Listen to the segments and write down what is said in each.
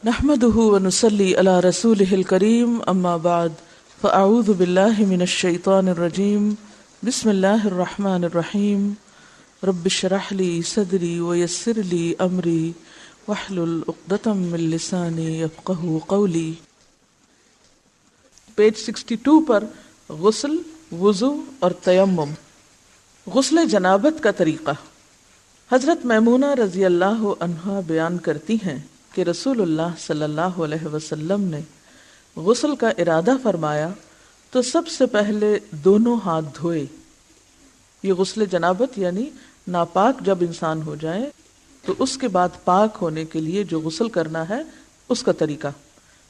نحمده ونصلي على رسوله الكريم اما بعد فاعوذ بالله من الشيطان الرجيم بسم الله الرحمن الرحيم رب اشرح لي صدري ويسر لي امري واحلل عقدة من لساني يفقهوا قولي۔ پیج 62 پر غسل، وضو اور تیمم، غسل جنابت کا طریقہ۔ حضرت میمونہ رضی اللہ عنہا بیان کرتی ہیں کہ رسول اللہ صلی اللہ علیہ وسلم نے غسل کا ارادہ فرمایا تو سب سے پہلے دونوں ہاتھ دھوئے۔ یہ غسل جنابت یعنی ناپاک جب انسان ہو جائے تو اس کے بعد پاک ہونے کے لیے جو غسل کرنا ہے اس کا طریقہ۔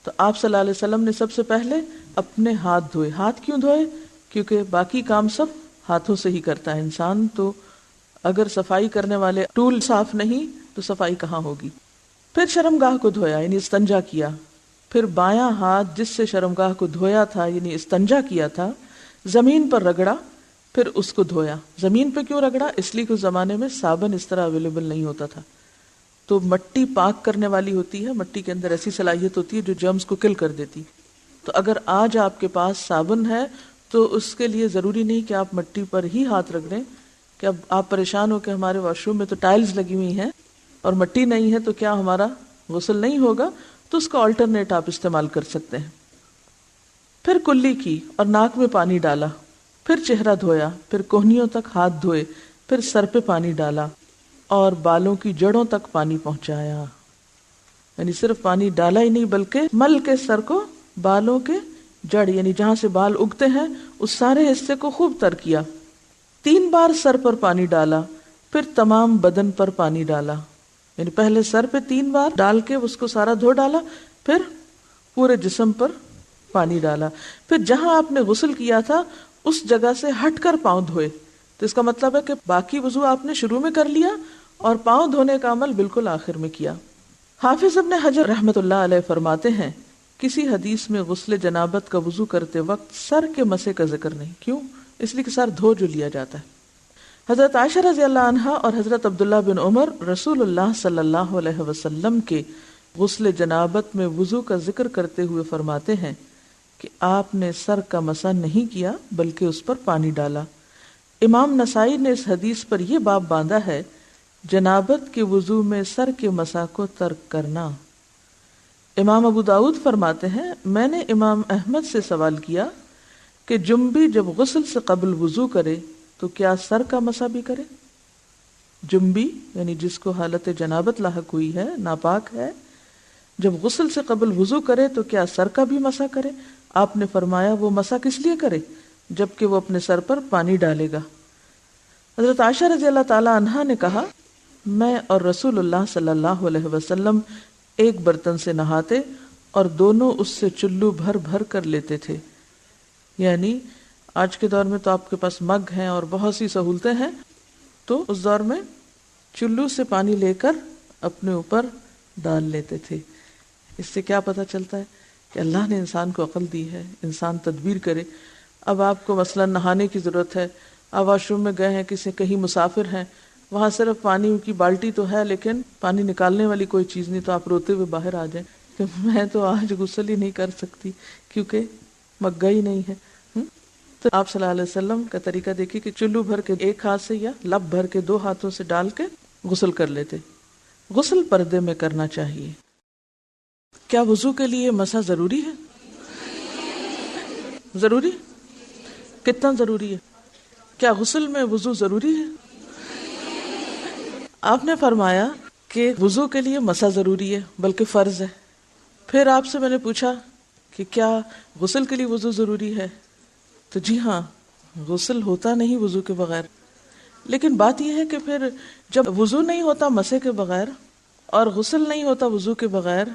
تو آپ صلی اللہ علیہ وسلم نے سب سے پہلے اپنے ہاتھ دھوئے۔ ہاتھ کیوں دھوئے؟ کیونکہ باقی کام سب ہاتھوں سے ہی کرتا ہے انسان، تو اگر صفائی کرنے والے ٹول صاف نہیں تو صفائی کہاں ہوگی۔ پھر شرمگاہ کو دھویا یعنی استنجا کیا، پھر بایاں ہاتھ جس سے شرمگاہ کو دھویا تھا یعنی استنجا کیا تھا زمین پر رگڑا، پھر اس کو دھویا۔ زمین پہ کیوں رگڑا؟ اس لیے کہ اس زمانے میں صابن اس طرح اویلیبل نہیں ہوتا تھا، تو مٹی پاک کرنے والی ہوتی ہے، مٹی کے اندر ایسی صلاحیت ہوتی ہے جو جرمز کو کل کر دیتی۔ تو اگر آج آپ کے پاس صابن ہے تو اس کے لیے ضروری نہیں کہ آپ مٹی پر ہی ہاتھ رگڑیں کہ اب آپ پریشان ہو کہ ہمارے واش روم میں تو ٹائلز لگی ہوئی ہیں اور مٹی نہیں ہے تو کیا ہمارا غسل نہیں ہوگا، تو اس کا آلٹرنیٹ آپ استعمال کر سکتے ہیں۔ پھر کلی کی اور ناک میں پانی ڈالا، پھر چہرہ دھویا، پھر کوہنیوں تک ہاتھ دھوئے، پھر سر پہ پانی ڈالا اور بالوں کی جڑوں تک پانی پہنچایا۔ یعنی صرف پانی ڈالا ہی نہیں بلکہ مل کے سر کو بالوں کے جڑ یعنی جہاں سے بال اگتے ہیں اس سارے حصے کو خوب تر کیا۔ 3 بار سر پر پانی ڈالا، پھر تمام بدن پر پانی ڈالا، یعنی پہلے سر پہ 3 بار ڈال کے اس کو سارا دھو ڈالا، پھر پورے جسم پر پانی ڈالا، پھر جہاں آپ نے غسل کیا تھا اس جگہ سے ہٹ کر پاؤں دھوئے۔ تو اس کا مطلب ہے کہ باقی وضو آپ نے شروع میں کر لیا اور پاؤں دھونے کا عمل بالکل آخر میں کیا۔ حافظ ابن حجر رحمۃ اللہ علیہ فرماتے ہیں کسی حدیث میں غسل جنابت کا وضو کرتے وقت سر کے مسے کا ذکر نہیں۔ کیوں؟ اس لیے کہ سر دھو جو لیا جاتا ہے۔ حضرت عائشہ رضی اللہ عنہا اور حضرت عبداللہ بن عمر رسول اللہ صلی اللہ علیہ وسلم کے غسل جنابت میں وضو کا ذکر کرتے ہوئے فرماتے ہیں کہ آپ نے سر کا مسح نہیں کیا بلکہ اس پر پانی ڈالا۔ امام نسائی نے اس حدیث پر یہ باب باندھا ہے جنابت کے وضو میں سر کے مسح کو ترک کرنا۔ امام ابو داؤد فرماتے ہیں میں نے امام احمد سے سوال کیا کہ جنبی جب غسل سے قبل وضو کرے تو کیا سر کا مسح بھی کرے؟ جنبی یعنی جس کو حالت جنابت لاحق ہوئی ہے، ناپاک ہے، جب غسل سے قبل وضو کرے تو کیا سر کا بھی مسح کرے؟ آپ نے فرمایا وہ مسح کس لیے کرے؟ جبکہ وہ اپنے سر پر پانی ڈالے گا۔ حضرت عائشہ رضی اللہ تعالی عنہا نے کہا میں اور رسول اللہ صلی اللہ علیہ وسلم ایک برتن سے نہاتے اور دونوں اس سے چلو بھر بھر کر لیتے تھے۔ یعنی آج کے دور میں تو آپ کے پاس مگ ہیں اور بہت سی سہولتیں ہیں، تو اس دور میں چلو سے پانی لے کر اپنے اوپر ڈال لیتے تھے۔ اس سے کیا پتہ چلتا ہے کہ اللہ نے انسان کو عقل دی ہے، انسان تدبیر کرے۔ اب آپ کو مثلا نہانے کی ضرورت ہے، آپ واش روم میں گئے ہیں، کہیں مسافر ہیں، وہاں صرف پانی کی بالٹی تو ہے لیکن پانی نکالنے والی کوئی چیز نہیں، تو آپ روتے ہوئے باہر آ جائیں کہ میں تو آج غسل ہی نہیں کر سکتی کیونکہ مگا ہی نہیں ہے۔ تو آپ صلی اللہ علیہ وسلم کا طریقہ دیکھیے کہ چلو بھر کے ایک ہاتھ سے یا لب بھر کے 2 ہاتھوں سے ڈال کے غسل کر لیتے۔ غسل پردے میں کرنا چاہیے۔ کیا وضو کے لیے مسح ضروری ہے؟ ضروری؟ کتنا ضروری ہے؟ کیا غسل میں وضو ضروری ہے؟ آپ نے فرمایا کہ وضو کے لیے مسح ضروری ہے بلکہ فرض ہے۔ پھر آپ سے میں نے پوچھا کہ کیا غسل کے لیے وضو ضروری ہے؟ تو جی ہاں، غسل ہوتا نہیں وضو کے بغیر، لیکن بات یہ ہے کہ پھر جب وضو نہیں ہوتا مسح کے بغیر اور غسل نہیں ہوتا وضو کے بغیر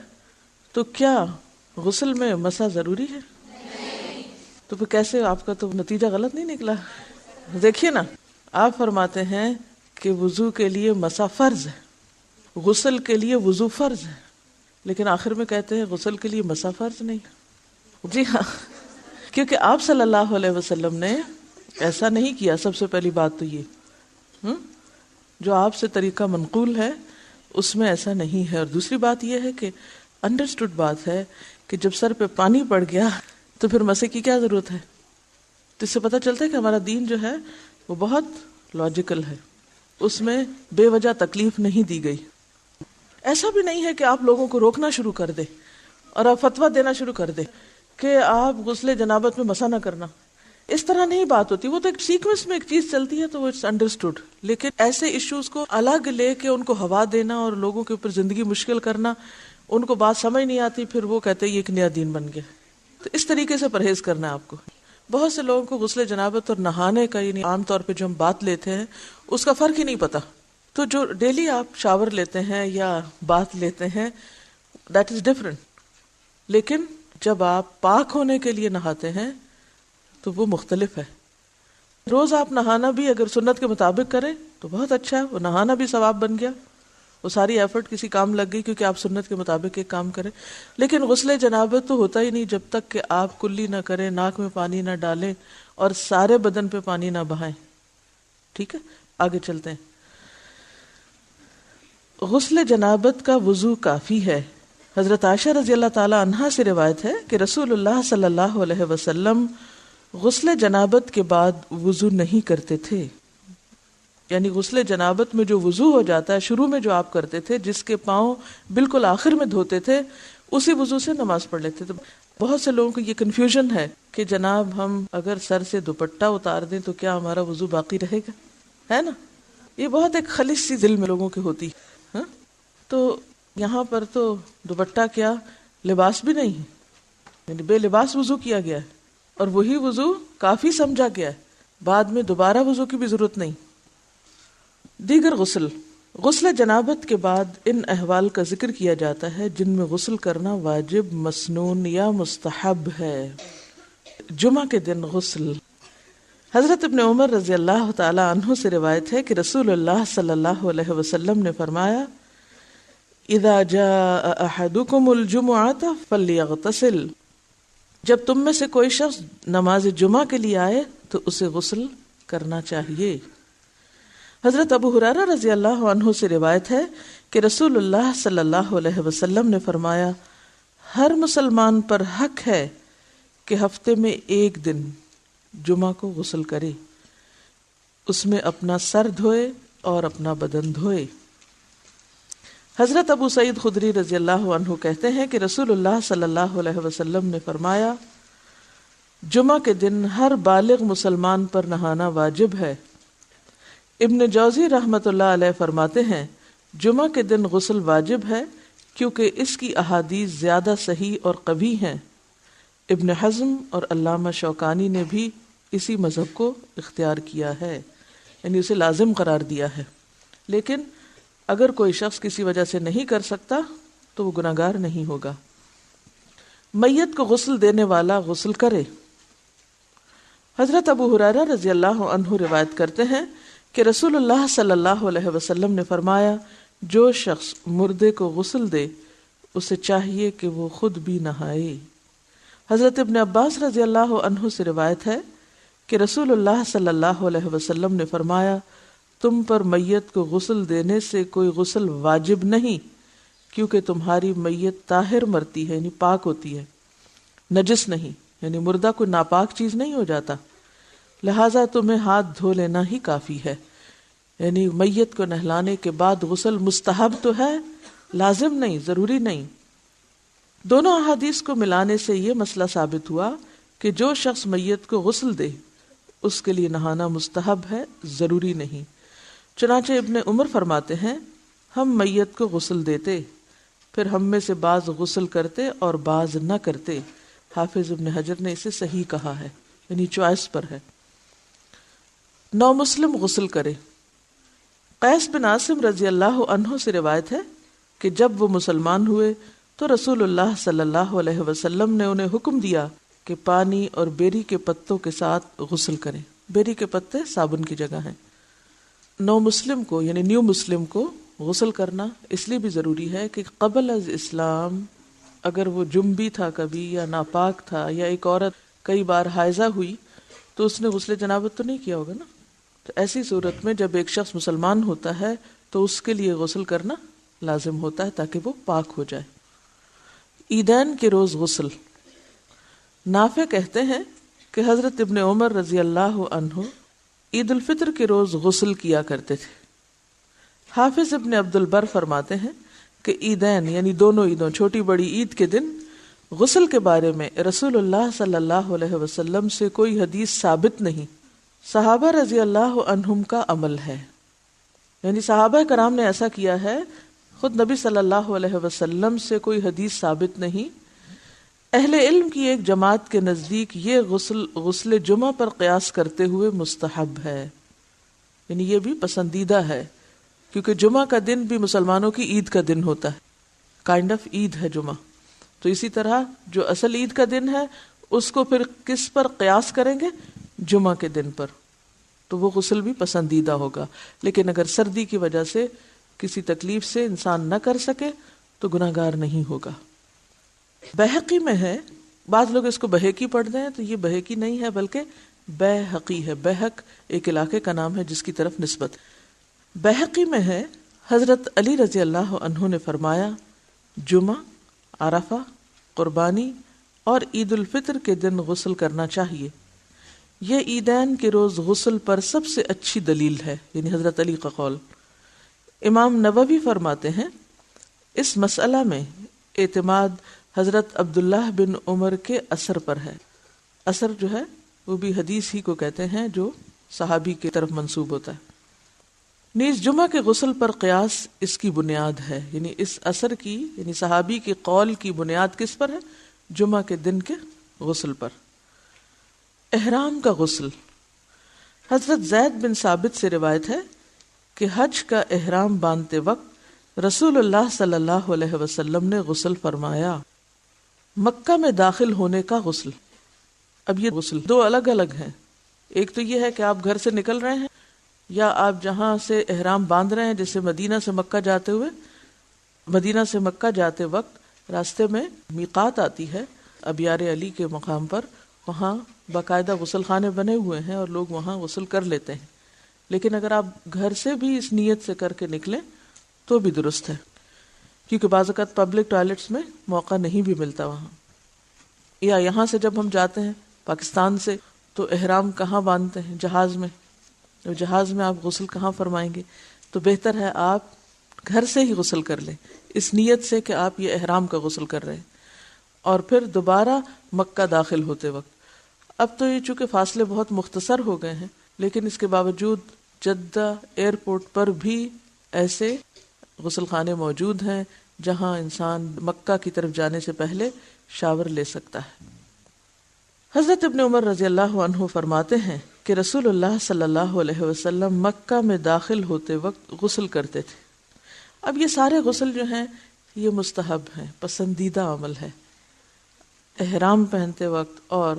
تو کیا غسل میں مسح ضروری ہے؟ تو پھر کیسے؟ آپ کا تو نتیجہ غلط نہیں نکلا۔ دیکھیے نا، آپ فرماتے ہیں کہ وضو کے لیے مسح فرض ہے، غسل کے لیے وضو فرض ہے، لیکن آخر میں کہتے ہیں غسل کے لیے مسح فرض نہیں۔ جی ہاں، کیونکہ آپ صلی اللہ علیہ وسلم نے ایسا نہیں کیا۔ سب سے پہلی بات تو یہ جو آپ سے طریقہ منقول ہے اس میں ایسا نہیں ہے، اور دوسری بات یہ ہے کہ انڈرسٹوڈ بات ہے کہ جب سر پہ پانی پڑ گیا تو پھر مسے کی کیا ضرورت ہے. تو اس سے پتہ چلتا ہے کہ ہمارا دین جو ہے وہ بہت لاجیکل ہے، اس میں بے وجہ تکلیف نہیں دی گئی. ایسا بھی نہیں ہے کہ آپ لوگوں کو روکنا شروع کر دے اور آپ فتویٰ دینا شروع کر دے کہ آپ غسل جنابت میں مسا نہ کرنا. اس طرح نہیں بات ہوتی. وہ تو ایک سیکوینس میں ایک چیز چلتی ہے تو وہ اٹس انڈرسٹوڈ. لیکن ایسے ایشوز کو الگ لے کے ان کو ہوا دینا اور لوگوں کے اوپر زندگی مشکل کرنا، ان کو بات سمجھ نہیں آتی، پھر وہ کہتے ہیں یہ ایک نیا دین بن گیا. تو اس طریقے سے پرہیز کرنا ہے آپ کو. بہت سے لوگوں کو غسل جنابت اور نہانے کا، یعنی عام طور پہ جو ہم بات لیتے ہیں اس کا فرق ہی نہیں پتا. تو جو ڈیلی آپ شاور لیتے ہیں یا بات لیتے ہیں دیٹ از ڈفرنٹ. لیکن جب آپ پاک ہونے کے لیے نہاتے ہیں تو وہ مختلف ہے. روز آپ نہانا بھی اگر سنت کے مطابق کریں تو بہت اچھا ہے، وہ نہانا بھی ثواب بن گیا، وہ ساری ایفرٹ کسی کام لگ گئی کیونکہ آپ سنت کے مطابق ایک کام کریں. لیکن غسل جنابت تو ہوتا ہی نہیں جب تک کہ آپ کلی نہ کریں، ناک میں پانی نہ ڈالیں اور سارے بدن پہ پانی نہ بہائیں. ٹھیک ہے، آگے چلتے ہیں. غسل جنابت کا وضو کافی ہے. حضرت عائشہ رضی اللہ تعالی عنہا سے روایت ہے کہ رسول اللہ صلی اللہ علیہ وسلم غسل جنابت کے بعد وضو نہیں کرتے تھے. یعنی غسل جنابت میں جو وضو ہو جاتا ہے شروع میں جو آپ کرتے تھے، جس کے پاؤں بالکل آخر میں دھوتے تھے، اسی وضو سے نماز پڑھ لیتے تھے. بہت سے لوگوں کو یہ کنفیوژن ہے کہ جناب ہم اگر سر سے دوپٹہ اتار دیں تو کیا ہمارا وضو باقی رہے گا، ہے نا. یہ بہت ایک خلش سی دل میں لوگوں کی ہوتی. تو یہاں پر تو دوپٹہ کیا لباس بھی نہیں ہے، یعنی بے لباس وضو کیا گیا ہے اور وہی وضو کافی سمجھا گیا ہے. بعد میں دوبارہ وضو کی بھی ضرورت نہیں. دیگر غسل جنابت کے بعد ان احوال کا ذکر کیا جاتا ہے جن میں غسل کرنا واجب، مسنون یا مستحب ہے. جمعہ کے دن غسل. حضرت ابن عمر رضی اللہ تعالی عنہ سے روایت ہے کہ رسول اللہ صلی اللہ علیہ وسلم نے فرمایا اذا جاء احدکم الجمعة فلیغتسل. جب تم میں سے کوئی شخص نماز جمعہ کے لیے آئے تو اسے غسل کرنا چاہیے. حضرت ابو ہریرہ رضی اللہ عنہ سے روایت ہے کہ رسول اللہ صلی اللہ علیہ وسلم نے فرمایا ہر مسلمان پر حق ہے کہ ہفتے میں ایک دن جمعہ کو غسل کرے، اس میں اپنا سر دھوئے اور اپنا بدن دھوئے. حضرت ابو سعید خدری رضی اللہ عنہ کہتے ہیں کہ رسول اللہ صلی اللہ علیہ وسلم نے فرمایا جمعہ کے دن ہر بالغ مسلمان پر نہانا واجب ہے. ابن جوزی رحمۃ اللہ علیہ فرماتے ہیں جمعہ کے دن غسل واجب ہے کیونکہ اس کی احادیث زیادہ صحیح اور قوی ہیں. ابن حزم اور علامہ شوکانی نے بھی اسی مذہب کو اختیار کیا ہے، یعنی اسے لازم قرار دیا ہے. لیکن اگر کوئی شخص کسی وجہ سے نہیں کر سکتا تو وہ گناہگار نہیں ہوگا. میت کو غسل دینے والا غسل کرے. حضرت ابو ہریرہ رضی اللہ عنہ روایت کرتے ہیں کہ رسول اللہ صلی اللہ علیہ وسلم نے فرمایا جو شخص مردے کو غسل دے اسے چاہیے کہ وہ خود بھی نہائے. حضرت ابن عباس رضی اللہ عنہ سے روایت ہے کہ رسول اللہ صلی اللہ علیہ وسلم نے فرمایا تم پر میت کو غسل دینے سے کوئی غسل واجب نہیں کیونکہ تمہاری میت طاہر مرتی ہے، یعنی پاک ہوتی ہے، نجس نہیں، یعنی مردہ کوئی ناپاک چیز نہیں ہو جاتا، لہٰذا تمہیں ہاتھ دھو لینا ہی کافی ہے. یعنی میت کو نہلانے کے بعد غسل مستحب تو ہے، لازم نہیں، ضروری نہیں. دونوں احادیث کو ملانے سے یہ مسئلہ ثابت ہوا کہ جو شخص میت کو غسل دے اس کے لیے نہانا مستحب ہے، ضروری نہیں. چنانچہ ابن عمر فرماتے ہیں ہم میت کو غسل دیتے، پھر ہم میں سے بعض غسل کرتے اور بعض نہ کرتے. حافظ ابن حجر نے اسے صحیح کہا ہے، یعنی چوائس پر ہے. نو مسلم غسل کرے. قیس بن عاصم رضی اللہ عنہ سے روایت ہے کہ جب وہ مسلمان ہوئے تو رسول اللہ صلی اللہ علیہ وسلم نے انہیں حکم دیا کہ پانی اور بیری کے پتوں کے ساتھ غسل کریں. بیری کے پتے صابن کی جگہ ہیں. نو مسلم کو یعنی نیو مسلم کو غسل کرنا اس لیے بھی ضروری ہے کہ قبل از اسلام اگر وہ جنبی تھا کبھی یا ناپاک تھا یا ایک عورت کئی بار حائضہ ہوئی تو اس نے غسل جنابت تو نہیں کیا ہوگا نا. تو ایسی صورت میں جب ایک شخص مسلمان ہوتا ہے تو اس کے لیے غسل کرنا لازم ہوتا ہے تاکہ وہ پاک ہو جائے. عیدین کے روز غسل۔ نافع کہتے ہیں کہ حضرت ابن عمر رضی اللہ عنہ عید الفطر کے روز غسل کیا کرتے تھے۔ حافظ ابن عبد البر فرماتے ہیں کہ عیدین یعنی دونوں عیدوں چھوٹی بڑی عید کے دن غسل کے بارے میں رسول اللہ صلی اللہ علیہ وسلم سے کوئی حدیث ثابت نہیں، صحابہ رضی اللہ عنہم کا عمل ہے، یعنی صحابہ کرام نے ایسا کیا ہے، خود نبی صلی اللہ علیہ وسلم سے کوئی حدیث ثابت نہیں۔ اہل علم کی ایک جماعت کے نزدیک یہ غسل جمعہ پر قیاس کرتے ہوئے مستحب ہے، یعنی یہ بھی پسندیدہ ہے، کیونکہ جمعہ کا دن بھی مسلمانوں کی عید کا دن ہوتا ہے، کائنڈ آف عید ہے جمعہ۔ تو اسی طرح جو اصل عید کا دن ہے اس کو پھر کس پر قیاس کریں گے؟ جمعہ کے دن پر، تو وہ غسل بھی پسندیدہ ہوگا۔ لیکن اگر سردی کی وجہ سے کسی تکلیف سے انسان نہ کر سکے تو گناہگار نہیں ہوگا۔ بہقی میں ہے، بعض لوگ اس کو بہقی پڑھتے ہیں، تو یہ بہقی نہیں ہے بلکہ بہقی ہے۔ بہق ایک علاقے کا نام ہے جس کی طرف نسبت۔ بہقی میں ہے حضرت علی رضی اللہ عنہ نے فرمایا جمعہ، عرفہ، قربانی اور عید الفطر کے دن غسل کرنا چاہیے، یہ عیدین کے روز غسل پر سب سے اچھی دلیل ہے، یعنی حضرت علی کا قول۔ امام نووی فرماتے ہیں اس مسئلہ میں اعتماد حضرت عبداللہ بن عمر کے اثر پر ہے۔ اثر جو ہے وہ بھی حدیث ہی کو کہتے ہیں جو صحابی کی طرف منسوب ہوتا ہے۔ نیز جمعہ کے غسل پر قیاس اس کی بنیاد ہے، یعنی اس اثر کی، یعنی صحابی کے قول کی بنیاد کس پر ہے؟ جمعہ کے دن کے غسل پر۔ احرام کا غسل۔ حضرت زید بن ثابت سے روایت ہے کہ حج کا احرام باندھتے وقت رسول اللہ صلی اللہ علیہ وسلم نے غسل فرمایا۔ مکہ میں داخل ہونے کا غسل۔ اب یہ غسل دو الگ الگ ہیں، ایک تو یہ ہے کہ آپ گھر سے نکل رہے ہیں یا آپ جہاں سے احرام باندھ رہے ہیں، جیسے مدینہ سے مکہ جاتے وقت راستے میں میقات آتی ہے ابیار علی کے مقام پر، وہاں باقاعدہ غسل خانے بنے ہوئے ہیں اور لوگ وہاں غسل کر لیتے ہیں۔ لیکن اگر آپ گھر سے بھی اس نیت سے کر کے نکلیں تو بھی درست ہے، کیونکہ بعض اوقات پبلک ٹوائلٹس میں موقع نہیں بھی ملتا وہاں، یا یہاں سے جب ہم جاتے ہیں پاکستان سے تو احرام کہاں باندھتے ہیں؟ جہاز میں۔ جہاز میں آپ غسل کہاں فرمائیں گے؟ تو بہتر ہے آپ گھر سے ہی غسل کر لیں، اس نیت سے کہ آپ یہ احرام کا غسل کر رہے ہیں، اور پھر دوبارہ مکہ داخل ہوتے وقت۔ اب تو یہ چونکہ فاصلے بہت مختصر ہو گئے ہیں، لیکن اس کے باوجود جدہ ایئرپورٹ پر بھی ایسے غسل خانے موجود ہیں جہاں انسان مکہ کی طرف جانے سے پہلے شاور لے سکتا ہے۔ حضرت ابن عمر رضی اللہ عنہ فرماتے ہیں کہ رسول اللہ صلی اللہ علیہ وسلم مکہ میں داخل ہوتے وقت غسل کرتے تھے۔ اب یہ سارے غسل جو ہیں یہ مستحب ہیں، پسندیدہ عمل ہے۔ احرام پہنتے وقت اور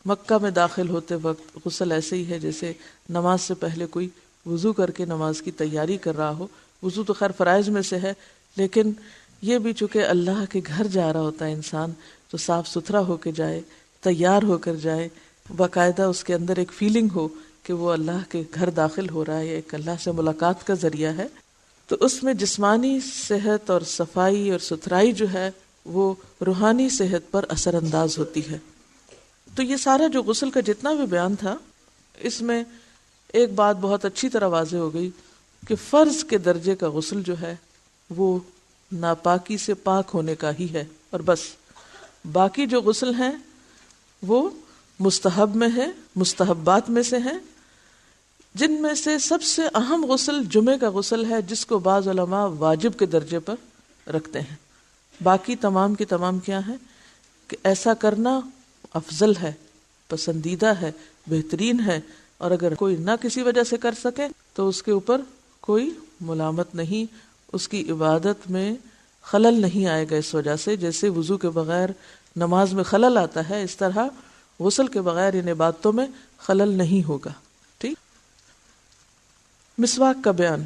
مکہ میں داخل ہوتے وقت غسل ایسے ہی ہے جیسے نماز سے پہلے کوئی وضو کر کے نماز کی تیاری کر رہا ہو۔ وضو تو خیر فرائض میں سے ہے، لیکن یہ بھی چونکہ اللہ کے گھر جا رہا ہوتا ہے انسان، تو صاف ستھرا ہو کے جائے، تیار ہو کر جائے، باقاعدہ اس کے اندر ایک فیلنگ ہو کہ وہ اللہ کے گھر داخل ہو رہا ہے، ایک اللہ سے ملاقات کا ذریعہ ہے، تو اس میں جسمانی صحت اور صفائی اور ستھرائی جو ہے وہ روحانی صحت پر اثر انداز ہوتی ہے۔ تو یہ سارا جو غسل کا جتنا بھی بیان تھا، اس میں ایک بات بہت اچھی طرح واضح ہو گئی کہ فرض کے درجے کا غسل جو ہے وہ ناپاکی سے پاک ہونے کا ہی ہے، اور بس باقی جو غسل ہیں وہ مستحب میں ہے، مستحبات میں سے ہیں، جن میں سے سب سے اہم غسل جمعے کا غسل ہے، جس کو بعض علماء واجب کے درجے پر رکھتے ہیں۔ باقی تمام کی تمام کیا ہیں کہ ایسا کرنا افضل ہے، پسندیدہ ہے، بہترین ہے، اور اگر کوئی نہ کسی وجہ سے کر سکے تو اس کے اوپر کوئی ملامت نہیں، اس کی عبادت میں خلل نہیں آئے گا اس وجہ سے، جیسے وضو کے بغیر نماز میں خلل آتا ہے، اس طرح غسل کے بغیر ان عبادتوں میں خلل نہیں ہوگا۔ ٹھیک۔ مسواک کا بیان۔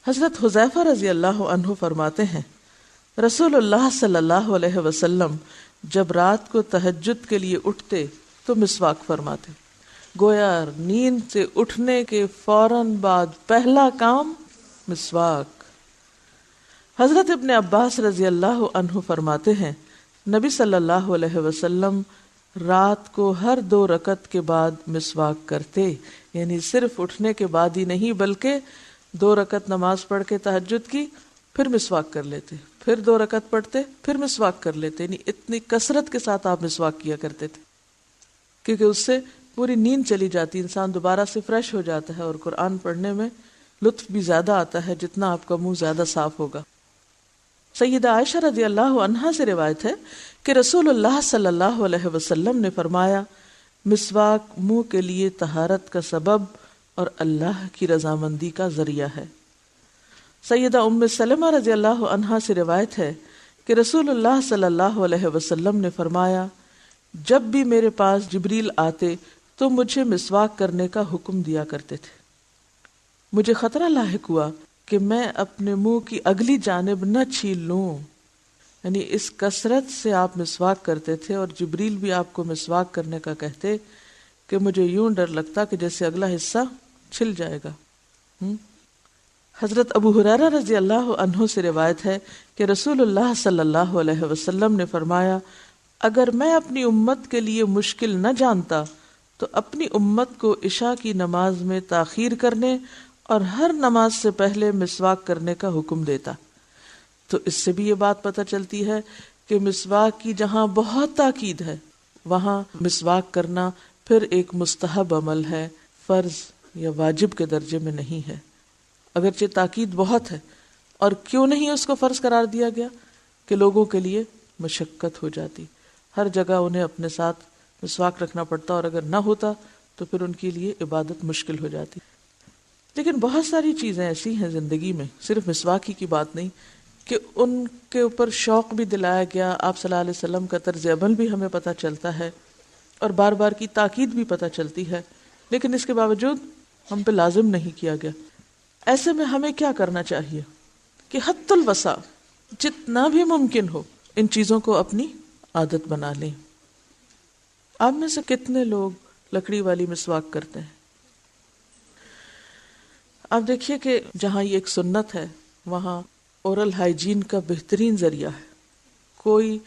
حضرت حذیفہ رضی اللہ عنہ فرماتے ہیں رسول اللہ صلی اللہ علیہ وسلم جب رات کو تہجد کے لیے اٹھتے تو مسواک فرماتے، گویا نیند سے اٹھنے کے فوراً بعد پہلا کام مسواک۔ حضرت ابن عباس رضی اللہ عنہ فرماتے ہیں نبی صلی اللہ علیہ وسلم رات کو ہر 2 رکعت کے بعد مسواک کرتے، یعنی صرف اٹھنے کے بعد ہی نہیں بلکہ 2 رکعت نماز پڑھ کے تہجد کی پھر مسواک کر لیتے، پھر 2 رکعت پڑھتے پھر مسواک کر لیتے، یعنی اتنی کثرت کے ساتھ آپ مسواک کیا کرتے تھے کیونکہ اس سے پوری نیند چلی جاتی، انسان دوبارہ سے فریش ہو جاتا ہے اور قرآن پڑھنے میں لطف بھی زیادہ آتا ہے جتنا آپ کا منہ زیادہ صاف ہوگا۔ سیدہ عائشہ رضی اللہ عنہا سے روایت ہے کہ رسول اللہ صلی اللہ علیہ وسلم نے فرمایا، مسواک منہ کے لیے طہارت کا سبب اور اللہ کی رضامندی کا ذریعہ ہے۔ سیدہ ام سلمہ رضی اللہ عنہا سے روایت ہے کہ رسول اللہ صلی اللہ علیہ وسلم نے فرمایا، جب بھی میرے پاس جبریل آتے تو مجھے مسواک کرنے کا حکم دیا کرتے تھے۔ مجھے خطرہ لاحق ہوا کہ میں اپنے منہ کی اگلی جانب نہ چھیل لوں، یعنی اس کثرت سے آپ مسواک کرتے تھے اور جبریل بھی آپ کو مسواک کرنے کا کہتے کہ مجھے یوں ڈر لگتا کہ جیسے اگلا حصہ چھل جائے گا۔ حضرت ابو ہریرہ رضی اللہ عنہ سے روایت ہے کہ رسول اللہ صلی اللہ علیہ وسلم نے فرمایا، اگر میں اپنی امت کے لیے مشکل نہ جانتا تو اپنی امت کو عشاء کی نماز میں تاخیر کرنے اور ہر نماز سے پہلے مسواک کرنے کا حکم دیتا۔ تو اس سے بھی یہ بات پتہ چلتی ہے کہ مسواک کی جہاں بہت تاکید ہے وہاں مسواک کرنا پھر ایک مستحب عمل ہے، فرض یا واجب کے درجے میں نہیں ہے، اگرچہ تاکید بہت ہے۔ اور کیوں نہیں اس کو فرض قرار دیا گیا؟ کہ لوگوں کے لیے مشقت ہو جاتی، ہر جگہ انہیں اپنے ساتھ مسواک رکھنا پڑتا، اور اگر نہ ہوتا تو پھر ان کے لیے عبادت مشکل ہو جاتی۔ لیکن بہت ساری چیزیں ایسی ہیں زندگی میں، صرف مسواک ہی کی بات نہیں، کہ ان کے اوپر شوق بھی دلایا گیا، آپ صلی اللہ علیہ وسلم کا طرز عمل بھی ہمیں پتہ چلتا ہے اور بار بار کی تاکید بھی پتہ چلتی ہے، لیکن اس کے باوجود ہم پہ لازم نہیں کیا گیا۔ ایسے میں ہمیں کیا کرنا چاہیے کہ حد الوسع جتنا بھی ممکن ہو ان چیزوں کو اپنی عادت بنا لیں۔ آپ میں سے کتنے لوگ لکڑی والی مسواک کرتے ہیں؟ آپ دیکھیے کہ جہاں یہ ایک سنت ہے وہاں اورل ہائیجین کا بہترین ذریعہ ہے۔ کوئی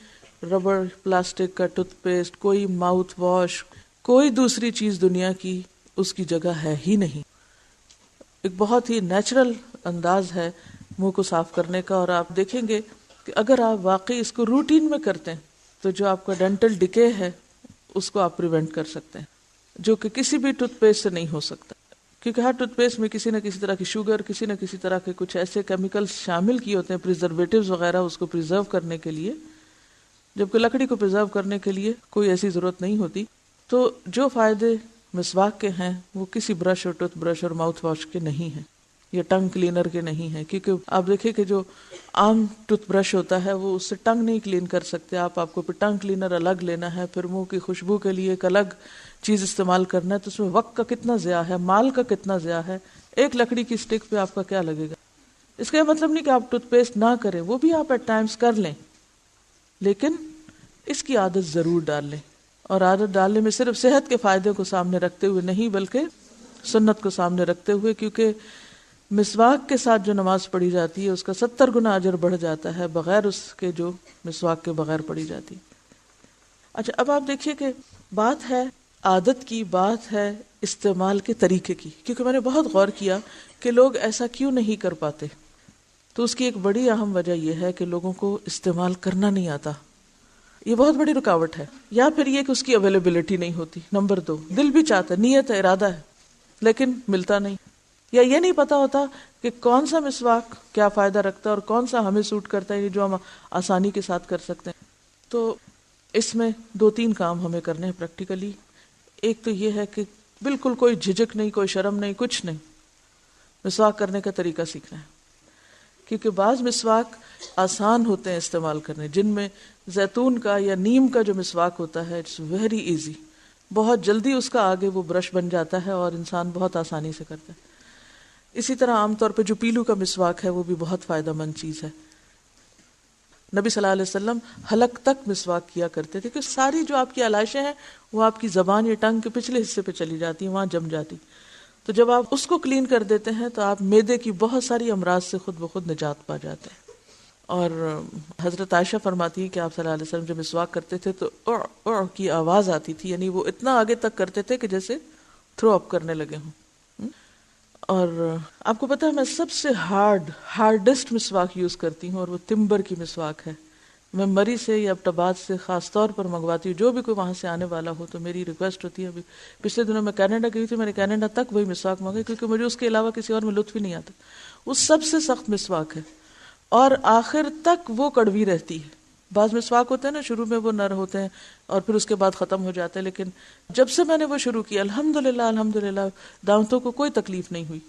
ربڑ، پلاسٹک کا ٹوتھ پیسٹ، کوئی ماؤتھ واش، کوئی دوسری چیز دنیا کی اس کی جگہ ہے ہی نہیں۔ ایک بہت ہی نیچرل انداز ہے منہ کو صاف کرنے کا، اور آپ دیکھیں گے کہ اگر آپ واقعی اس کو روٹین میں کرتے ہیں تو جو آپ کا ڈینٹل ڈکے ہے اس کو آپ پریونٹ کر سکتے ہیں، جو کہ کسی بھی ٹوتھ پیسٹ سے نہیں ہو سکتا، کیونکہ ہر ٹوتھ پیسٹ میں کسی نہ کسی طرح کی شوگر، کسی نہ کسی طرح کے کچھ ایسے کیمیکلز شامل کیے ہوتے ہیں، پریزرویٹیوز وغیرہ، اس کو پریزرو کرنے کے لیے، جبکہ لکڑی کو پریزرو کرنے کے لیے کوئی ایسی ضرورت نہیں ہوتی۔ تو جو فائدے مسواک کے ہیں وہ کسی برش اور ٹوتھ برش اور ماؤتھ واش کے نہیں ہیں، یا ٹنگ کلینر کے نہیں ہیں، کیونکہ آپ دیکھیں کہ جو عام ٹوتھ برش ہوتا ہے وہ اس سے ٹنگ نہیں کلین کر سکتے، آپ کو پھر ٹنگ کلینر الگ لینا ہے، پھر منہ کی خوشبو کے لیے ایک الگ چیز استعمال کرنا ہے، تو اس میں وقت کا کتنا ضیاع ہے، مال کا کتنا ضیاع ہے۔ ایک لکڑی کی سٹک پہ آپ کا کیا لگے گا؟ اس کا یہ مطلب نہیں کہ آپ ٹوتھ پیسٹ نہ کریں، وہ بھی آپ ایٹ ٹائمز کر لیں، لیکن اس کی عادت ضرور ڈال لیں، اور عادت ڈالنے میں صرف صحت کے فائدے کو سامنے رکھتے ہوئے نہیں بلکہ سنت کو سامنے رکھتے ہوئے، کیونکہ مسواک کے ساتھ جو نماز پڑھی جاتی ہے اس کا 70 گنا اجر بڑھ جاتا ہے بغیر اس کے جو مسواک کے بغیر پڑھی جاتی۔ اچھا، اب آپ دیکھیے کہ بات ہے عادت کی، بات ہے استعمال کے طریقے کی، کیونکہ میں نے بہت غور کیا کہ لوگ ایسا کیوں نہیں کر پاتے، تو اس کی ایک بڑی اہم وجہ یہ ہے کہ لوگوں کو استعمال کرنا نہیں آتا، یہ بہت بڑی رکاوٹ ہے، یا پھر یہ کہ اس کی اویلیبلٹی نہیں ہوتی۔ نمبر 2، دل بھی چاہتا ہے، نیت ہے، ارادہ ہے، لیکن ملتا نہیں، یا یہ نہیں پتا ہوتا کہ کون سا مسواک کیا فائدہ رکھتا ہے اور کون سا ہمیں سوٹ کرتا ہے، جو ہم آسانی کے ساتھ کر سکتے ہیں۔ تو اس میں 2-3 کام ہمیں کرنے ہیں پریکٹیکلی۔ ایک تو یہ ہے کہ بالکل کوئی جھجک نہیں، کوئی شرم نہیں، کچھ نہیں، مسواک کرنے کا طریقہ سیکھنا ہے، کیونکہ بعض مسواک آسان ہوتے ہیں استعمال کرنے، جن میں زیتون کا یا نیم کا جو مسواک ہوتا ہے اٹس ویری ایزی، بہت جلدی اس کا آگے وہ برش بن جاتا ہے اور انسان بہت آسانی سے کرتا ہے۔ اسی طرح عام طور پہ جو پیلو کا مسواک ہے وہ بھی بہت فائدہ مند چیز ہے۔ نبی صلی اللہ علیہ وسلم حلق تک مسواک کیا کرتے تھے، کہ ساری جو آپ کی علائشیں ہیں وہ آپ کی زبان یا ٹنگ کے پچھلے حصے پہ چلی جاتی ہیں، وہاں جم جاتی، تو جب آپ اس کو کلین کر دیتے ہیں تو آپ معدے کی بہت ساری امراض سے خود بخود نجات پا جاتے ہیں۔ اور حضرت عائشہ فرماتی ہے کہ آپ صلی اللہ علیہ وسلم جب مسواک کرتے تھے تو کی آواز آتی تھی، یعنی وہ اتنا آگے تک کرتے تھے کہ جیسے تھرو اپ کرنے لگے ہوں۔ اور آپ کو پتا ہے میں سب سے ہارڈسٹ مسواک یوز کرتی ہوں، اور وہ تمبر کی مسواک ہے۔ میں مری سے یا ابٹاباد سے خاص طور پر منگواتی ہوں، جو بھی کوئی وہاں سے آنے والا ہو تو میری ریکویسٹ ہوتی ہے۔ ابھی پچھلے دنوں میں کینیڈا گئی تھی، میں نے کینیڈا تک وہی مسواک منگائی کیونکہ مجھے اس کے علاوہ کسی اور میں لطف ہی نہیں آتا۔ وہ سب سے سخت مسواک ہے اور آخر تک وہ کڑوی رہتی ہے۔ بعض مسواک ہوتے ہیں نا شروع میں وہ نر ہوتے ہیں اور پھر اس کے بعد ختم ہو جاتے ہیں، لیکن جب سے میں نے وہ شروع کیا الحمدللہ دانتوں کو کوئی تکلیف نہیں ہوئی،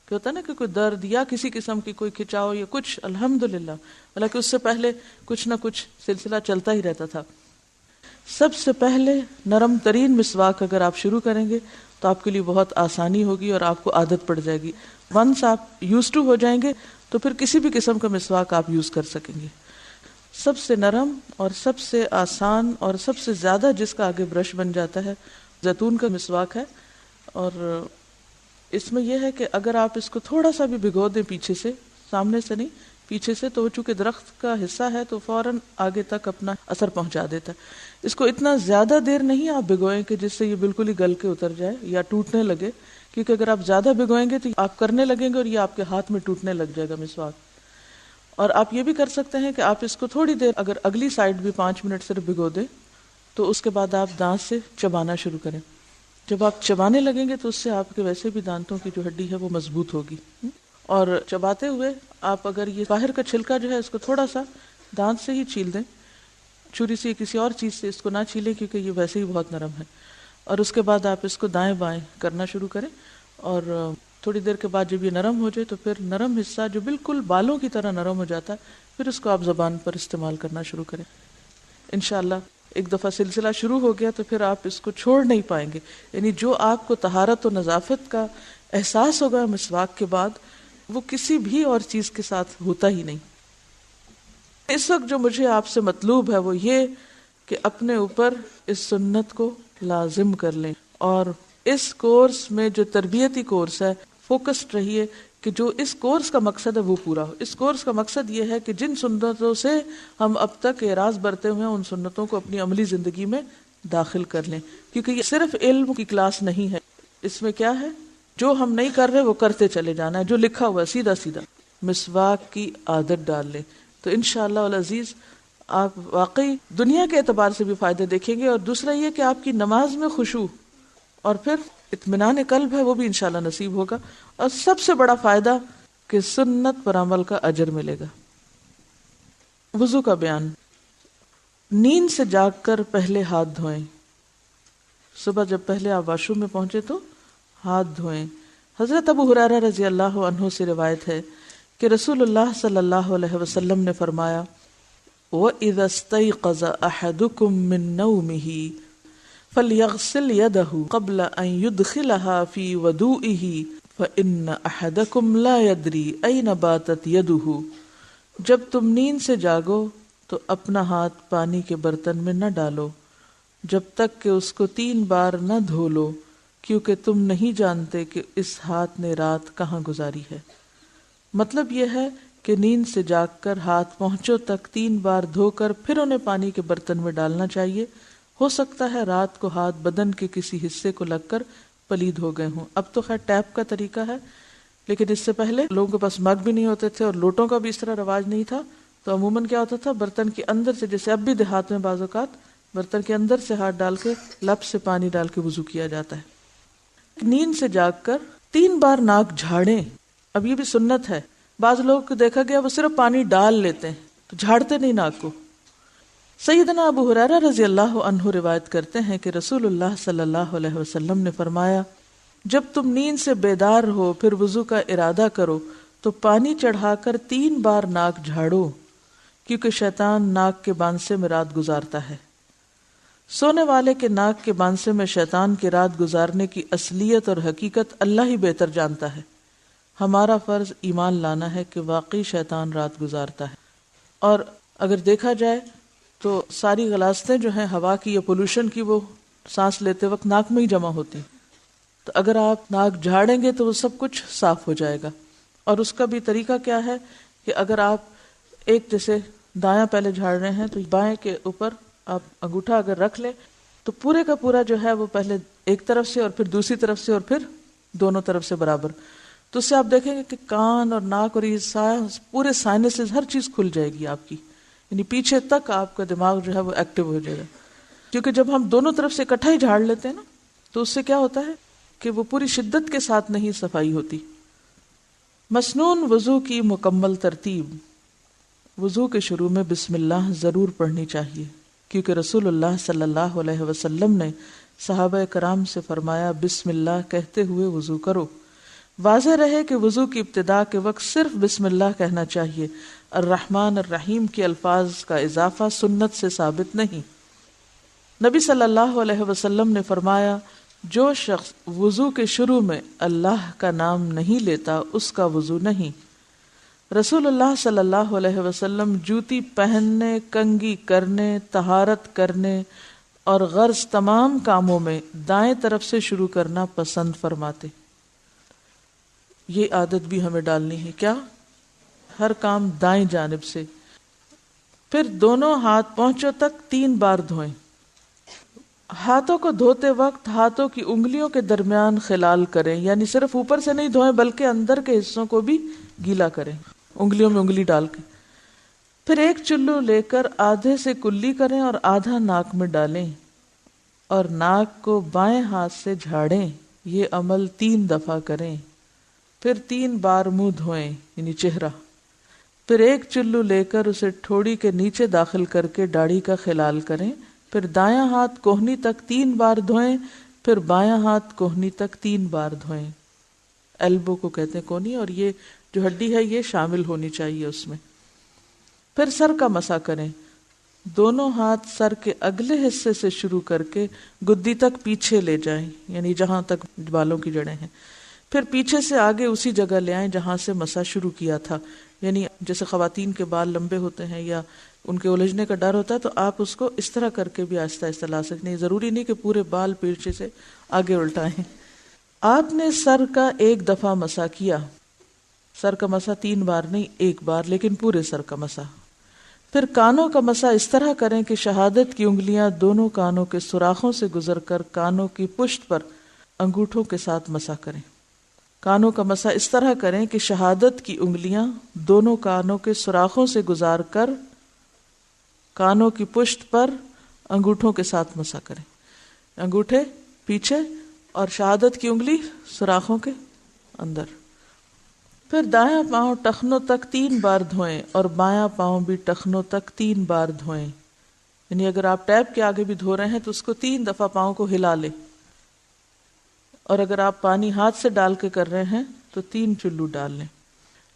کہ ہوتا ہے نا کہ کوئی درد یا کسی قسم کی کوئی کھچاؤ یا کچھ، الحمدللہ، حالانکہ اس سے پہلے کچھ نہ کچھ سلسلہ چلتا ہی رہتا تھا۔ سب سے پہلے نرم ترین مسواک اگر آپ شروع کریں گے تو آپ کے لیے بہت آسانی ہوگی اور آپ کو عادت پڑ جائے گی۔ ونس آپ یوز ٹو ہو جائیں گے تو پھر کسی بھی قسم کا مسواک آپ یوز کر سکیں گے۔ سب سے نرم اور سب سے آسان اور سب سے زیادہ جس کا آگے برش بن جاتا ہے زیتون کا مسواک ہے، اور اس میں یہ ہے کہ اگر آپ اس کو تھوڑا سا بھی بھگو دیں پیچھے سے، سامنے سے نہیں پیچھے سے، تو وہ چونکہ درخت کا حصہ ہے تو فوراً آگے تک اپنا اثر پہنچا دیتا ہے۔ اس کو اتنا زیادہ دیر نہیں آپ بھگوئیں کہ جس سے یہ بالکل ہی گل کے اتر جائے یا ٹوٹنے لگے، کیونکہ اگر آپ زیادہ بھگوئیں گے تو آپ کرنے لگیں گے اور یہ آپ کے ہاتھ میں ٹوٹنے لگ جائے گا مسواک۔ اور آپ یہ بھی کر سکتے ہیں کہ آپ اس کو تھوڑی دیر اگر اگلی سائڈ بھی 5 منٹ صرف بھگو دیں تو اس کے بعد آپ دانت سے چبانا شروع کریں۔ جب آپ چبانے لگیں گے تو اس سے آپ کے ویسے بھی دانتوں کی جو ہڈی ہے وہ مضبوط ہوگی، اور چباتے ہوئے آپ اگر یہ باہر کا چھلکا جو ہے اس کو تھوڑا سا دانت سے ہی چھیل دیں، چھری سے کسی اور چیز سے اس کو نہ چھیلیں کیونکہ یہ ویسے ہی بہت نرم ہے۔ اور اس کے بعد آپ اس کو دائیں بائیں کرنا شروع کریں، اور تھوڑی دیر کے بعد جب یہ نرم ہو جائے تو پھر نرم حصہ جو بالکل بالوں کی طرح نرم ہو جاتا ہے پھر اس کو آپ زبان پر استعمال کرنا شروع کریں۔ انشاءاللہ ایک دفعہ سلسلہ شروع ہو گیا تو پھر آپ اس کو چھوڑ نہیں پائیں گے، یعنی جو آپ کو طہارت و نظافت کا احساس ہوگا مسواک کے بعد وہ کسی بھی اور چیز کے ساتھ ہوتا ہی نہیں۔ اس وقت جو مجھے آپ سے مطلوب ہے وہ یہ کہ اپنے اوپر اس سنت کو لازم کر لیں، اور اس کورس میں جو تربیتی کورس ہے فوکسڈ رہیے کہ جو اس کورس کا مقصد ہے وہ پورا ہو۔ اس کورس کا مقصد یہ ہے کہ جن سنتوں سے ہم اب تک اعراض برتے ہوئے ہیں ان سنتوں کو اپنی عملی زندگی میں داخل کر لیں، کیونکہ یہ صرف علم کی کلاس نہیں ہے۔ اس میں کیا ہے، جو ہم نہیں کر رہے وہ کرتے چلے جانا ہے، جو لکھا ہوا ہے سیدھا سیدھا۔ مسواک کی عادت ڈال لیں تو انشاءاللہ العزیز آپ واقعی دنیا کے اعتبار سے بھی فائدے دیکھیں گے، اور دوسرا یہ کہ آپ کی نماز میں خشوع اور پھر اطمینان قلب ہے وہ بھی انشاءاللہ نصیب ہوگا، اور سب سے بڑا فائدہ کہ سنت پر عمل کا اجر ملے گا۔ وضو کا بیان۔ نیند سے جاگ کر پہلے ہاتھ دھوئیں۔ صبح جب پہلے آپ واش روم میں پہنچے تو ہاتھ دھوئیں۔ حضرت ابو ہریرہ رضی اللہ عنہ سے روایت ہے کہ رسول اللہ صلی اللہ علیہ وسلم نے فرمایا وَإِذَا اسْتَيْقَظَ أَحَدُكُم مِّن نَّوْمِهِ فَلْيَغْسِلْ يَدَهُ قَبْلَ أَن يُدْخِلَهَا فِي وَضُوئِهِ فَإِنَّ أَحَدَكُمْ لَا يَدْرِي أَيْنَ بَاتَتْ يَدُهُ۔ جب تم نیند سے جاگو تو اپنا ہاتھ پانی کے برتن میں نہ ڈالو جب تک کہ اس کو 3 بار نہ دھو لو، کیونکہ تم نہیں جانتے کہ اس ہاتھ نے رات کہاں گزاری ہے۔ مطلب یہ ہے کہ نیند سے جاگ کر ہاتھ پہنچوں تک 3 بار دھو کر پھر انہیں پانی کے برتن میں ڈالنا چاہیے۔ ہو سکتا ہے رات کو ہاتھ بدن کے کسی حصے کو لگ کر پلید ہو گئے ہوں۔ اب تو خیر ٹیپ کا طریقہ ہے، لیکن اس سے پہلے لوگوں کے پاس مگ بھی نہیں ہوتے تھے اور لوٹوں کا بھی اس طرح رواج نہیں تھا، تو عموماً کیا ہوتا تھا برتن کے اندر سے، جیسے اب بھی دیہات میں بعض اوقات برتن کے اندر سے ہاتھ ڈال کے لب سے پانی ڈال کے وضو کیا جاتا ہے۔ نیند سے جاگ کر 3 بار ناک جھاڑیں۔ اب یہ بھی سنت ہے، بعض لوگ کو دیکھا گیا وہ صرف پانی ڈال لیتے ہیں تو جھاڑتے نہیں ناک کو۔ سیدنا ابو ہریرہ رضی اللہ عنہ روایت کرتے ہیں کہ رسول اللہ صلی اللہ علیہ وسلم نے فرمایا جب تم نیند سے بیدار ہو پھر وضو کا ارادہ کرو تو پانی چڑھا کر 3 بار ناک جھاڑو، کیونکہ شیطان ناک کے بانسے میں رات گزارتا ہے۔ سونے والے کے ناک کے بانسے میں شیطان کی رات گزارنے کی اصلیت اور حقیقت اللہ ہی بہتر جانتا ہے۔ ہمارا فرض ایمان لانا ہے کہ واقعی شیطان رات گزارتا ہے، اور اگر دیکھا جائے تو ساری غلاظتیں جو ہیں ہوا کی یا پولوشن کی وہ سانس لیتے وقت ناک میں ہی جمع ہوتی، تو اگر آپ ناک جھاڑیں گے تو وہ سب کچھ صاف ہو جائے گا۔ اور اس کا بھی طریقہ کیا ہے کہ اگر آپ ایک جیسے دایاں پہلے جھاڑ رہے ہیں تو بائیں کے اوپر آپ انگوٹھا اگر رکھ لیں تو پورے کا پورا جو ہے وہ پہلے ایک طرف سے اور پھر دوسری طرف سے اور پھر دونوں طرف سے برابر. تو اس سے آپ دیکھیں گے کہ کان اور ناک اور یہ پورے سائنسز ہر چیز کھل جائے گی آپ کی، یعنی پیچھے تک آپ کا دماغ جو ہے وہ ایکٹیو ہو جائے گا. کیونکہ جب ہم دونوں طرف سے اکٹھا ہی جھاڑ لیتے ہیں نا تو اس سے کیا ہوتا ہے کہ وہ پوری شدت کے ساتھ نہیں صفائی ہوتی. مسنون وضو کی مکمل ترتیب. وضو کے شروع میں بسم اللہ ضرور پڑھنی چاہیے، کیونکہ رسول اللہ صلی اللہ علیہ وسلم نے صحابہ کرام سے فرمایا بسم اللہ کہتے ہوئے وضو کرو. واضح رہے کہ وضو کی ابتدا کے وقت صرف بسم اللہ کہنا چاہیے. الرحمن الرحیم کے الفاظ کا اضافہ سنت سے ثابت نہیں. نبی صلی اللہ علیہ وسلم نے فرمایا جو شخص وضو کے شروع میں اللہ کا نام نہیں لیتا اس کا وضو نہیں. رسول اللہ صلی اللہ علیہ وسلم جوتی پہننے، کنگھی کرنے، طہارت کرنے اور غرض تمام کاموں میں دائیں طرف سے شروع کرنا پسند فرماتے. یہ عادت بھی ہمیں ڈالنی ہے. کیا؟ ہر کام دائیں جانب سے. پھر دونوں ہاتھ پونچھوں تک 3 بار دھوئیں. ہاتھوں کو دھوتے وقت ہاتھوں کی انگلیوں کے درمیان خلال کریں، یعنی صرف اوپر سے نہیں دھوئیں بلکہ اندر کے حصوں کو بھی گیلا کریں، انگلیوں میں انگلی ڈال کے. پھر ایک چلو لے کر آدھے سے کلی کریں اور آدھا ناک میں ڈالیں اور ناک کو بائیں ہاتھ سے جھاڑیں. یہ عمل 3 دفعہ کریں. پھر 3 بار منہ دھوئیں یعنی چہرہ. پھر ایک چلو لے کر اسے ٹھوڑی کے نیچے داخل کر کے داڑھی کا خلال کریں. پھر دایاں ہاتھ کوہنی تک 3 بار دھوئیں. پھر بایاں ہاتھ کوہنی تک 3 بار دھوئیں. ایلبو کو کہتے ہیں کونی، اور یہ جو ہڈی ہے یہ شامل ہونی چاہیے اس میں. پھر سر کا مسح کریں. دونوں ہاتھ سر کے اگلے حصے سے شروع کر کے گدی تک پیچھے لے جائیں، یعنی جہاں تک بالوں کی جڑیں ہیں. پھر پیچھے سے آگے اسی جگہ لے آئیں جہاں سے مسح شروع کیا تھا. یعنی جیسے خواتین کے بال لمبے ہوتے ہیں یا ان کے الجھنے کا ڈر ہوتا ہے تو آپ اس کو اس طرح کر کے بھی آہستہ آہستہ لا سکتے ہیں. ضروری نہیں کہ پورے بال پیچھے سے آگے الٹائیں. آپ نے سر کا 1 دفعہ مسح کیا. سر کا مسح 3 بار نہیں 1 بار، لیکن پورے سر کا مسح. پھر کانوں کا مسح اس طرح کریں کہ شہادت کی انگلیاں دونوں کانوں کے سوراخوں سے گزر کر کانوں کی پشت پر انگوٹھوں کے ساتھ مسح کریں. کانوں کا مسح اس طرح کریں کہ شہادت کی انگلیاں دونوں کانوں کے سوراخوں سے گزار کر کانوں کی پشت پر انگوٹھوں کے ساتھ مسح کریں. انگوٹھے پیچھے اور شہادت کی انگلی سوراخوں کے اندر. پھر دایاں پاؤں ٹخنوں تک 3 بار دھوئیں اور بایاں پاؤں بھی ٹخنوں تک 3 بار دھوئیں. یعنی اگر آپ ٹیپ کے آگے بھی دھو رہے ہیں تو اس کو 3 دفعہ پاؤں کو ہلا لیں، اور اگر آپ پانی ہاتھ سے ڈال کے کر رہے ہیں تو 3 چلو ڈال لیں.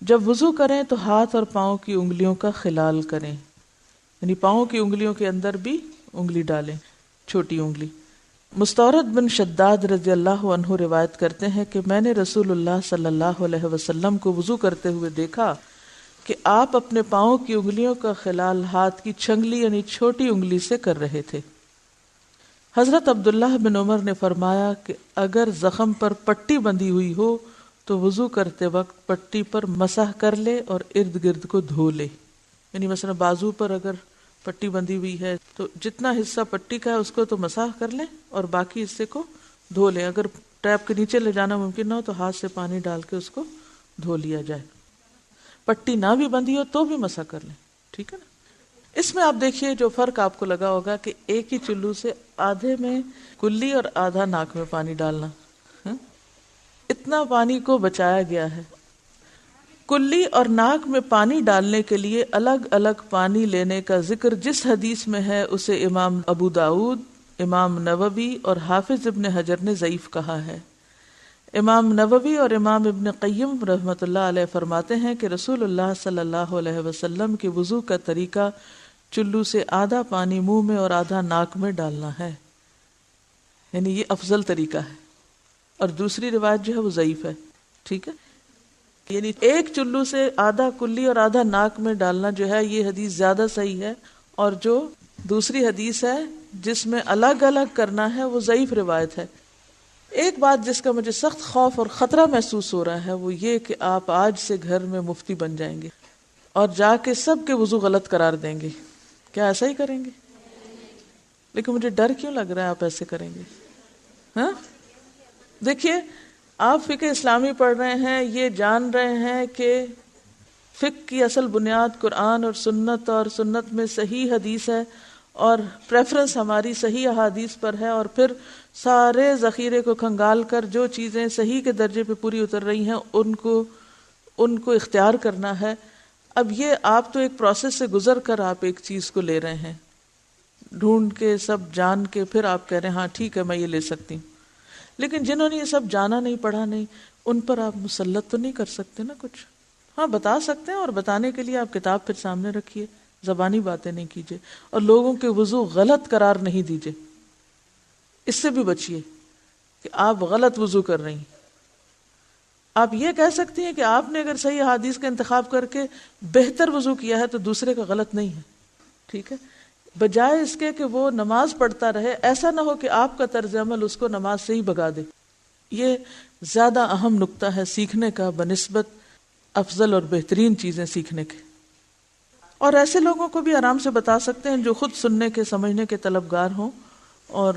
جب وضو کریں تو ہاتھ اور پاؤں کی انگلیوں کا خلال کریں، یعنی پاؤں کی انگلیوں کے اندر بھی انگلی ڈالیں، چھوٹی انگلی. مستورد بن شداد رضی اللہ عنہ روایت کرتے ہیں کہ میں نے رسول اللہ صلی اللہ علیہ وسلم کو وضو کرتے ہوئے دیکھا کہ آپ اپنے پاؤں کی انگلیوں کا خلال ہاتھ کی چھنگلی یعنی چھوٹی انگلی سے کر رہے تھے. حضرت عبداللہ بن عمر نے فرمایا کہ اگر زخم پر پٹی بندھی ہوئی ہو تو وضو کرتے وقت پٹی پر مسح کر لے اور ارد گرد کو دھو لے. یعنی مثلا بازو پر اگر پٹی بندھی ہوئی ہے تو جتنا حصہ پٹی کا ہے اس کو تو مسح کر لیں اور باقی حصے کو دھو لیں. اگر ٹیپ کے نیچے لے جانا ممکن نہ ہو تو ہاتھ سے پانی ڈال کے اس کو دھو لیا جائے. پٹی نہ بھی بندھی ہو تو بھی مسح کر لیں. ٹھیک ہے نا. اس میں آپ دیکھیے جو فرق آپ کو لگا ہوگا کہ ایک ہی چلو سے آدھے میں کلی اور آدھا ناک میں پانی ڈالنا. اتنا پانی کو بچایا گیا ہے. کلی اور ناک میں پانی ڈالنے کے لیے الگ الگ پانی لینے کا ذکر جس حدیث میں ہے اسے امام ابو داؤد، امام نووی اور حافظ ابن حجر نے ضعیف کہا ہے. امام نووی اور امام ابن قیم رحمۃ اللہ علیہ فرماتے ہیں کہ رسول اللہ صلی اللہ علیہ وسلم کے وضو کا طریقہ چلو سے آدھا پانی منہ میں اور آدھا ناک میں ڈالنا ہے، یعنی یہ افضل طریقہ ہے. اور دوسری روایت جو ہے وہ ضعیف ہے. ٹھیک ہے. یعنی ایک چلو سے آدھا کلی اور آدھا ناک میں ڈالنا جو ہے یہ حدیث زیادہ صحیح ہے، اور جو دوسری حدیث ہے جس میں الگ الگ کرنا ہے وہ ضعیف روایت ہے. ایک بات جس کا مجھے سخت خوف اور خطرہ محسوس ہو رہا ہے وہ یہ کہ آپ آج سے گھر میں مفتی بن جائیں گے. اور جا کے سب کے وضو غلط قرار دیں گے. کیا ایسا ہی کریں گے؟ لیکن مجھے ڈر کیوں لگ رہا ہے آپ ایسے کریں گے؟ ہاں دیکھیے، آپ فقہ اسلامی پڑھ رہے ہیں، یہ جان رہے ہیں کہ فقہ کی اصل بنیاد قرآن اور سنت میں صحیح حدیث ہے، اور پریفرنس ہماری صحیح احادیث پر ہے، اور پھر سارے ذخیرے کو کھنگال کر جو چیزیں صحیح کے درجے پہ پوری اتر رہی ہیں ان کو اختیار کرنا ہے. اب یہ آپ تو ایک پروسیس سے گزر کر آپ ایک چیز کو لے رہے ہیں، ڈھونڈ کے سب جان کے، پھر آپ کہہ رہے ہیں ہاں ٹھیک ہے میں یہ لے سکتی ہوں. لیکن جنہوں نے یہ سب جانا نہیں پڑھا نہیں، ان پر آپ مسلط تو نہیں کر سکتے نا کچھ. ہاں بتا سکتے ہیں، اور بتانے کے لیے آپ کتاب پھر سامنے رکھیے، زبانی باتیں نہیں کیجیے، اور لوگوں کے وضو غلط قرار نہیں دیجیے. اس سے بھی بچیے کہ آپ غلط وضو کر رہی ہیں. آپ یہ کہہ سکتی ہیں کہ آپ نے اگر صحیح احادیث کا انتخاب کر کے بہتر وضو کیا ہے تو دوسرے کا غلط نہیں ہے، ٹھیک ہے، بجائے اس کے کہ وہ نماز پڑھتا رہے. ایسا نہ ہو کہ آپ کا طرز عمل اس کو نماز سے ہی بھگا دے. یہ زیادہ اہم نقطہ ہے سیکھنے کا بنسبت افضل اور بہترین چیزیں سیکھنے کے. اور ایسے لوگوں کو بھی آرام سے بتا سکتے ہیں جو خود سننے کے سمجھنے کے طلبگار ہوں، اور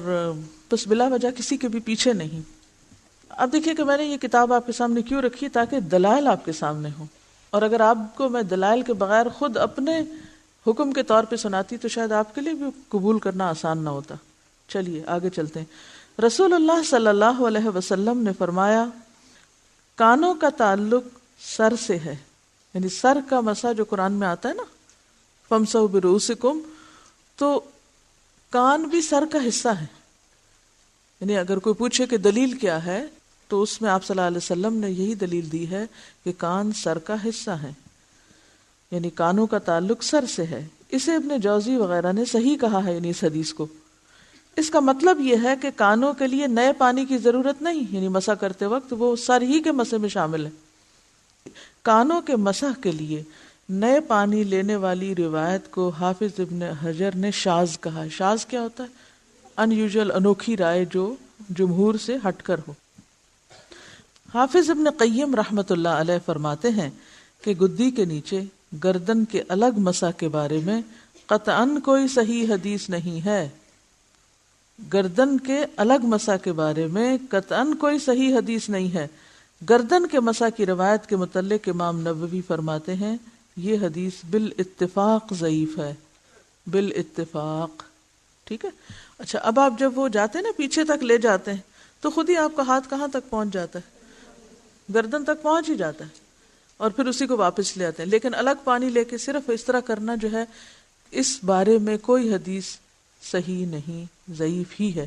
بس بلا وجہ کسی کے بھی پیچھے نہیں. اب دیکھیے کہ میں نے یہ کتاب آپ کے سامنے کیوں رکھی، تاکہ دلائل آپ کے سامنے ہوں، اور اگر آپ کو میں دلائل کے بغیر خود اپنے حکم کے طور پہ سناتی تو شاید آپ کے لیے بھی قبول کرنا آسان نہ ہوتا. چلیے آگے چلتے ہیں. رسول اللہ صلی اللہ علیہ وسلم نے فرمایا، کانوں کا تعلق سر سے ہے، یعنی سر کا مسح جو قرآن میں آتا ہے نا، فَامْسَحُوا بِرُؤُوسِكُمْ، تو کان بھی سر کا حصہ ہے. یعنی اگر کوئی پوچھے کہ دلیل کیا ہے تو اس میں آپ صلی اللہ علیہ وسلم نے یہی دلیل دی ہے کہ کان سر کا حصہ ہے، یعنی کانوں کا تعلق سر سے ہے. اسے ابن جوزی وغیرہ نے صحیح کہا ہے، یعنی اس حدیث کو. اس کا مطلب یہ ہے کہ کانوں کے لیے نئے پانی کی ضرورت نہیں، یعنی مسح کرتے وقت وہ سر ہی کے مسح میں شامل ہے. کانوں کے مسح کے لیے نئے پانی لینے والی روایت کو حافظ ابن حجر نے شاذ کہا ہے. شاذ کیا ہوتا ہے؟ ان یوزول، انوکھی رائے جو جمہور سے ہٹ کر ہو. حافظ ابن قیم رحمت اللہ علیہ فرماتے ہیں کہ گدی کے نیچے گردن کے الگ مسح کے بارے میں قطعاً کوئی صحیح حدیث نہیں ہے. گردن کے الگ مسح کے بارے میں قطعاً کوئی صحیح حدیث نہیں ہے. گردن کے مسح کی روایت کے متعلق امام نووی فرماتے ہیں یہ حدیث بالاتفاق ضعیف ہے، بالاتفاق. ٹھیک ہے. اچھا، اب آپ جب وہ جاتے ہیں نا پیچھے تک لے جاتے ہیں تو خود ہی آپ کا ہاتھ کہاں تک پہنچ جاتا ہے؟ گردن تک پہنچ ہی جاتا ہے، اور پھر اسی کو واپس لے آتے ہیں. لیکن الگ پانی لے کے صرف اس طرح کرنا جو ہے، اس بارے میں کوئی حدیث صحیح نہیں، ضعیف ہی ہے.